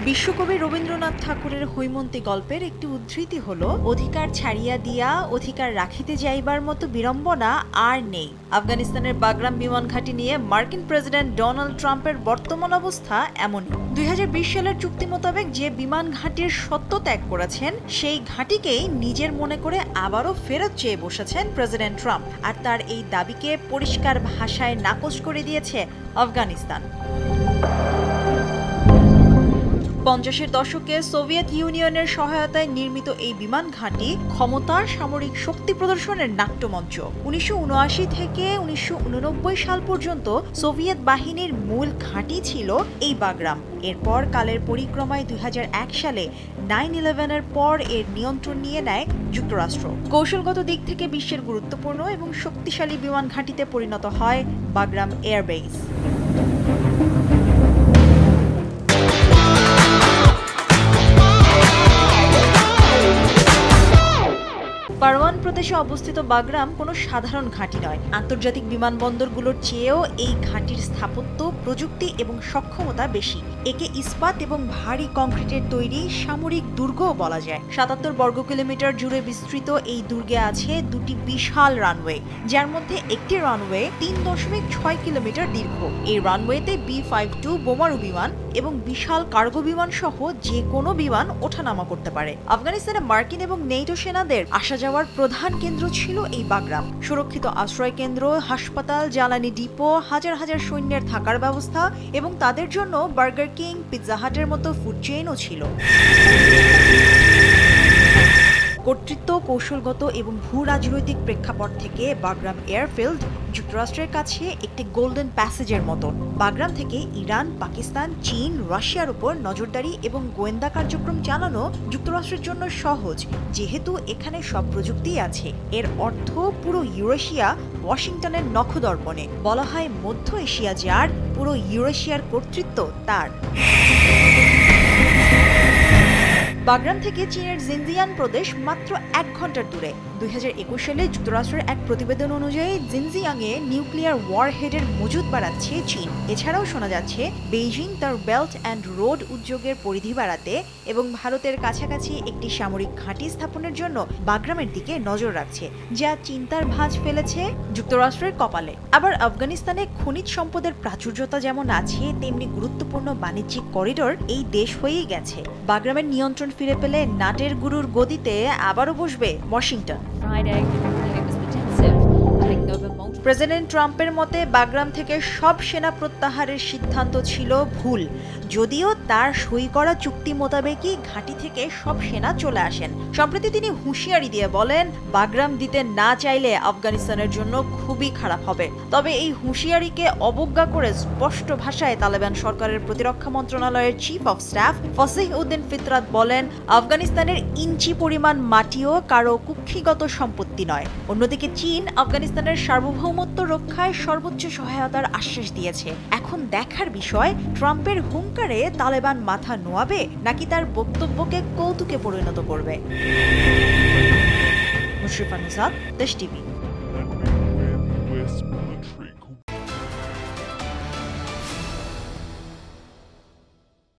বিশ্বকবি রবীন্দ্রনাথ ঠাকুরের হৈমন্তী গল্পের একটি উদ্ধৃতি হলো, অধিকার ছাড়িয়া দিয়া অধিকার রাখিতে যাইবার মতো বিড়ম্বনা আর নেই। আফগানিস্তানের বাগরাম বিমান ঘাঁটি নিয়ে মার্কিন প্রেসিডেন্ট ডোনাল্ড ট্রাম্পের বর্তমান অবস্থা এমন। 2020 সালের চুক্তি মোতাবেক যে বিমান ঘাঁটির সত্ত্ব ত্যাগ করেছেন, সেই ঘাঁটিকেই নিজের মনে করে আবারও ফেরত চেয়ে বসেছেন প্রেসিডেন্ট ট্রাম্প। আর তার এই দাবিকে পরিষ্কার ভাষায় নাকচ করে দিয়েছে আফগানিস্তান। 50-এর দশকে সোভিয়েত ইউনিয়নের সহায়তায় নির্মিত এই বিমান ঘাঁটি ক্ষমতার সামরিক শক্তি প্রদর্শনের নাট্যমঞ্চ। 1979 থেকে 1989 সাল পর্যন্ত সোভিয়েত বাহিনীর মূল ঘাঁটি ছিল এই বাগরাম। এরপর কালের পরিক্রমায় 2001 সালে 9/11-এর পর এর নিয়ন্ত্রণ নিয়ে নেয় যুক্তরাষ্ট্র। কৌশলগত দিক থেকে বিশ্বের গুরুত্বপূর্ণ এবং শক্তিশালী বিমান ঘাঁটিতে পরিণত হয় বাগরাম এয়ারবেস। পারওয়ান প্রদেশে অবস্থিত বাগরাম কোনো সাধারণ ঘাঁটি নয়। আন্তর্জাতিক বিমানবন্দরগুলোর চেয়েও এই ঘাঁটির স্থাপত্য, প্রযুক্তি এবং সক্ষমতা বেশি। একে ইস্পাত এবং ভারী কংক্রিটের তৈরি সামরিক দুর্গও বলা যায়। 77 বর্গ কিলোমিটার জুড়ে বিস্তৃত এই দুর্গে আছে দুটি বিশাল রানওয়ে, যার মধ্যে একটি রানওয়ে 3.6 কিলোমিটার দীর্ঘ। এই রানওয়েতে B-52 বোমারু বিমান এবং বিশাল কার্গো বিমান সহ যে কোনো বিমান ওঠানামা করতে পারে। আফগানিস্তানে মার্কিন এবং নেটো সেনাদের আসা যাওয়ার প্রধান কেন্দ্র ছিল এই বাগরাম। সুরক্ষিত আশ্রয় কেন্দ্র, হাসপাতাল, জ্বালানি ডিপো, হাজার হাজার সৈন্যের থাকার ব্যবস্থা এবং তাদের জন্য বার্গার কিং, পিৎজা হাটের মতো ফুড চেইনও ছিল। কর্তৃত্ব, কৌশলগত এবং ভূ রাজনৈতিক প্রেক্ষাপট থেকে বাগরাম এয়ারফিল্ড যুক্তরাষ্ট্রের কাছে একটি গোল্ডেন প্যাসেজের মতো। বাগরাম থেকে ইরান, পাকিস্তান, চীন, রাশিয়ার উপর নজরদারি এবং গোয়েন্দা কার্যক্রম চালানো যুক্তরাষ্ট্রের জন্য সহজ, যেহেতু এখানে সব প্রযুক্তি আছে। এর অর্থ পুরো ইউরেশিয়া ওয়াশিংটনের নখদর্পণে। বলা হয় মধ্য এশিয়া যার, পুরো ইউরেশিয়ার কর্তৃত্ব তার। বাগরাম থেকে চীনের জিনজিয়াং প্রদেশ মাত্র 1 ঘন্টার দূরে। 2021 সালে যুক্তরাষ্ট্রের এক প্রতিবেদন অনুযায়ী জিনজিয়াংয়ে নিউক্লিয়ার ওয়ারহেডের মজুদ বাড়াচ্ছে চীন। এছাড়াও শোনা যাচ্ছে বেইজিং তার বেল্ট অ্যান্ড রোড উদ্যোগের পরিধি বাড়াতে এবং ভারতের কাছাকাছি একটি সামরিক ঘাঁটি স্থাপনের জন্য বাগরামের দিকে নজর রাখছে, যা চিন্তার ভাঁজ ফেলেছে যুক্তরাষ্ট্রের কপালে। আবার আফগানিস্তানে খনিজ সম্পদের প্রাচুর্যতা যেমন আছে, তেমনি গুরুত্বপূর্ণ বাণিজ্যিক করিডোর এই দেশ হয়েই গেছে। বাগরামের নিয়ন্ত্রণ ফিরে পেলে নাটের গুরুর গদিতে আবারও বসবে ওয়াশিংটন। প্রেসিডেন্ট ট্রাম্পের মতে বাগরাম থেকে সব সেনা প্রত্যাহারের সিদ্ধান্ত ছিল ভুল, যদিও তার সই করা চুক্তি মোতাবেকই ঘাঁটি থেকে সব সেনা চলে আসেন। সম্প্রতি তিনি হুঁশিয়ারি দিয়ে বলেন, বাগরাম দিতে না চাইলে আফগানিস্তানের জন্য খুবই খারাপ হবে। তবে এই হুঁশিয়ারিকে অবজ্ঞা করে স্পষ্ট ভাষায় তালেবান সরকারের প্রতিরক্ষা মন্ত্রণালয়ের চিফ অফ স্টাফ ফসিহ উদ্দিন ফিতরাত বলেন, আফগানিস্তানের ইঞ্চি পরিমাণ মাটিও কারো কুক্ষিগত সম্পত্তি নয়। অন্যদিকে চীন আফগানিস্তানের সার্বভৌমত্ব রক্ষায় সর্বোচ্চ সহায়তার আশ্বাস দিয়েছে। এখন দেখার বিষয়, ট্রাম্পের হুঙ্কারে তালেবান মাথা নোয়াবে নাকি তার বক্তব্যকে কৌতুকে পরিণত করবে। মুশরিফা নুসাদ, দেশ টিভি।